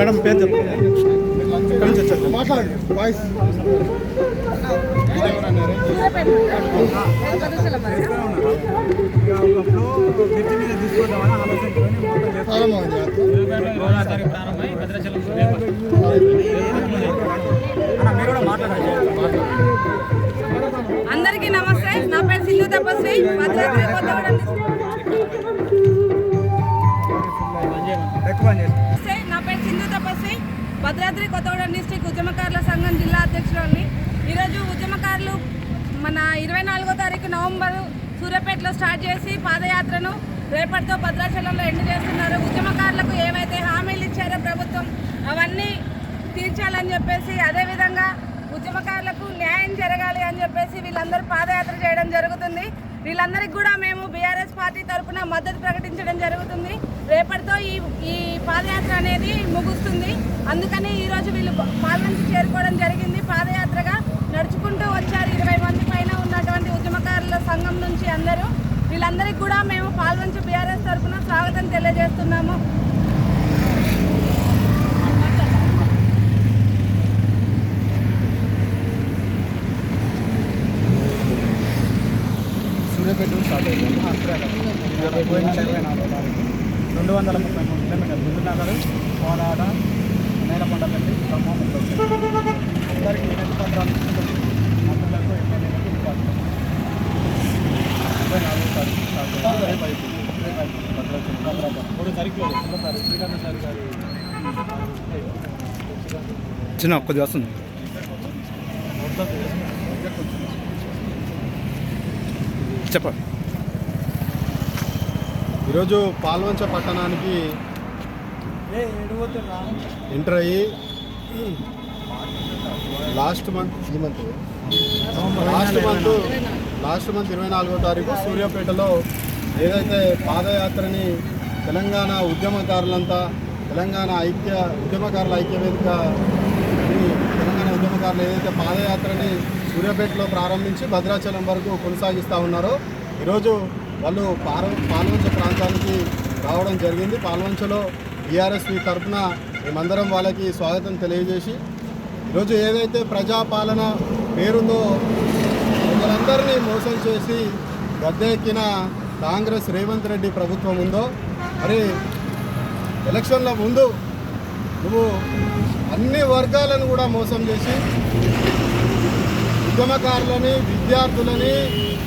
Madam పేరు మాట్లాడండి voice అందరికీ నమస్తే. నా పేరు సింధు తపస్వి. భద్రాద్రి కొత్తగూడెం భద్రాద్రి కొత్తగూడెం డిస్ట్రిక్ట్ ఉద్యమకారుల సంఘం జిల్లా అధ్యక్షురాలిని. ఈరోజు ఉద్యమకారులు మన 24వ తారీఖు నవంబర్ సూర్యాపేటలో స్టార్ట్ చేసి పాదయాత్రను రేపటితో భద్రాచలంలో ఎండ్ చేస్తున్నారు. ఉద్యమకారులకు ఏవైతే హామీలు ఇచ్చారో ప్రభుత్వం అవన్నీ తీర్చాలని చెప్పేసి, అదేవిధంగా ఉద్యమకారులకు న్యాయం జరగాలి అని చెప్పేసి వీళ్ళందరూ పాదయాత్ర చేయడం జరుగుతుంది. వీళ్ళందరికీ కూడా మేము బీఆర్ఎస్ పార్టీ తరఫున మద్దతు ప్రకటించడం జరుగుతుంది. రేపటితో ఈ పాదయాత్ర అనేది ముగుస్తుంది. అందుకని ఈరోజు వీళ్ళు పాల్గొని చేరుకోవడం జరిగింది. పాదయాత్రగా నడుచుకుంటూ వచ్చారు 20 మంది పైన ఉన్నటువంటి ఉద్యమకారుల సంఘం నుంచి అందరూ. వీళ్ళందరికీ కూడా మేము పాల్గొని బీఆర్ఎస్ తరఫున స్వాగతం తెలియజేస్తున్నాము. సూర్యాపేట స్టార్ట్ అయ్యింది. 233 కిలోమీటర్లు ముందునగర్ కోలాడ నేలకొండపల్లి ఖమ్మం అందరికీ మండలకు మంత్రులకు ఎమ్మెల్యేలకు 24వ తారీఖు స్టార్ట్ శ్రీకాంత్ సార్ గారి చిన్న కొద్దిగా వస్తుంది. చెప్పండి. ఈరోజు పాల్వంచ పట్టణానికి ఎంటర్ అయ్యి లాస్ట్ మంత్ 24వ తారీఖు సూర్యాపేటలో ఏదైతే పాదయాత్రని తెలంగాణ ఉద్యమకారులంతా ఉద్యమకారుల ఐక్య వేదిక తెలంగాణ ఉద్యమకారులు ఏదైతే పాదయాత్రని సూర్యాపేటలో ప్రారంభించి భద్రాచలం వరకు కొనసాగిస్తూ ఉన్నారో ఈరోజు వాళ్ళు పాల్వంచ ప్రాంతానికి రావడం జరిగింది. పాల్వంచలో బీఆర్ఎస్ తరఫున మేమందరం వాళ్ళకి స్వాగతం తెలియజేసి, ఈరోజు ఏదైతే ప్రజాపాలన పేరుతో ప్రజలందరినీ మోసం చేసి గద్దెక్కిన కాంగ్రెస్ రేవంత్ రెడ్డి ప్రభుత్వం ఉందో, మరి ఎలక్షన్ల ముందు నువ్వు అన్ని వర్గాలను కూడా మోసం చేసి ఉద్యమకారులని, విద్యార్థులని,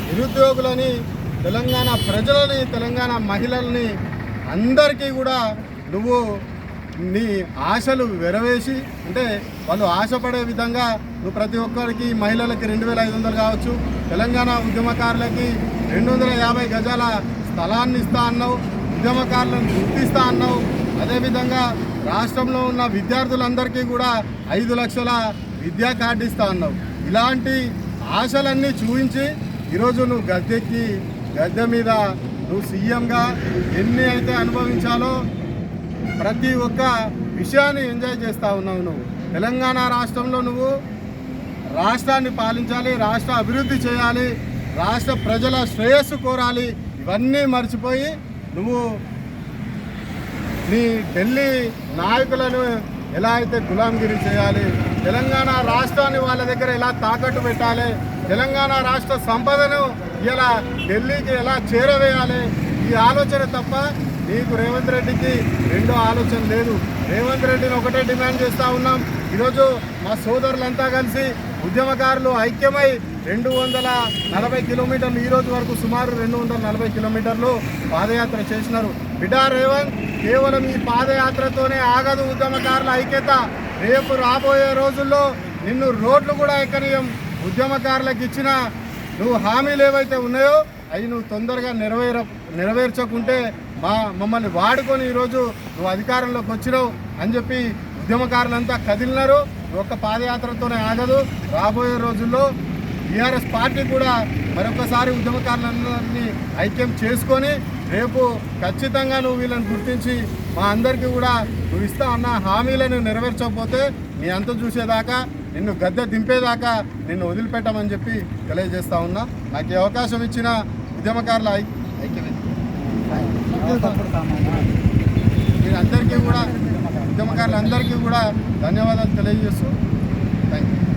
నిరుద్యోగులని, తెలంగాణ ప్రజలని, తెలంగాణ మహిళల్ని అందరికీ కూడా నువ్వు నీ ఆశలు వెరవేసి, అంటే వాళ్ళు ఆశపడే విధంగా నువ్వు ప్రతి ఒక్కరికి మహిళలకి 2500 కావచ్చు, తెలంగాణ ఉద్యమకారులకి 250 గజాల స్థలాన్ని ఇస్తా అన్నావు, ఉద్యమకారులను గుర్తిస్తా అన్నావు. అదేవిధంగా రాష్ట్రంలో ఉన్న విద్యార్థులందరికీ కూడా 5 లక్షల విద్యా కార్డు ఇస్తా అన్నావు. ఇలాంటి ఆశలన్నీ చూపించి ఈరోజు నువ్వు గద్దె మీద నువ్వు సీఎంగా ఎన్ని అయితే అనుభవించాలో ప్రతి ఒక్క విషయాన్ని ఎంజాయ్ చేస్తూ ఉన్నావు. నువ్వు తెలంగాణ రాష్ట్రంలో నువ్వు రాష్ట్రాన్ని పాలించాలి, రాష్ట్ర అభివృద్ధి చేయాలి, రాష్ట్ర ప్రజల శ్రేయస్సు కోరాలి. ఇవన్నీ మర్చిపోయి నువ్వు నీ ఢిల్లీ నాయకులను ఎలా అయితే గులాంగిరి చేయాలి, తెలంగాణ రాష్ట్రాన్ని వాళ్ళ దగ్గర ఎలా తాకట్టు పెట్టాలి, తెలంగాణ రాష్ట్ర సంపదను ఇలా ఢిల్లీకి ఎలా చేరవేయాలి, ఈ ఆలోచన తప్ప నీకు రేవంత్ రెడ్డికి రెండో ఆలోచన లేదు. రేవంత్ రెడ్డిని ఒకటే డిమాండ్ చేస్తూ ఉన్నాం. ఈరోజు మా సోదరులంతా కలిసి ఉద్యమకారులు ఐక్యమై 240 కిలోమీటర్లు ఈరోజు వరకు సుమారు 240 కిలోమీటర్లు పాదయాత్ర చేసినారు. బిడ్డా రేవంత్, కేవలం ఈ పాదయాత్రతోనే ఆగదు ఉద్యమకారుల ఐక్యత. రేపు రాబోయే రోజుల్లో నిన్ను రోడ్లు కూడా ఎక్కనీయం. ఉద్యమకారులకు ఇచ్చిన నువ్వు హామీలు ఏవైతే ఉన్నాయో అవి నువ్వు తొందరగా నెరవేర్చకుంటే మమ్మల్ని వాడుకొని ఈరోజు నువ్వు అధికారంలోకి వచ్చినావు అని చెప్పి ఉద్యమకారులంతా కదిలినారు. ఒక్క పాదయాత్రతోనే ఆగదు. రాబోయే రోజుల్లో బీఆర్ఎస్ పార్టీ కూడా మరొకసారి ఉద్యమకారులందరినీ ఐక్యం చేసుకొని రేపు ఖచ్చితంగా నువ్వు వీళ్ళని గుర్తించి మా అందరికీ కూడా నువ్వు ఇస్తా అన్న హామీలను నెరవేర్చకపోతే నీ అంత చూసేదాకా, నిన్ను గద్దె దింపేదాకా నిన్ను వదిలిపెట్టమని చెప్పి తెలియజేస్తా ఉన్నా. నాకు ఈ అవకాశం ఇచ్చిన ఉద్యమకారుల ఐక్యమే మీరందరికీ కూడా ఉద్యమకారులందరికీ కూడా ధన్యవాదాలు తెలియజేస్తూ థ్యాంక్ యూ.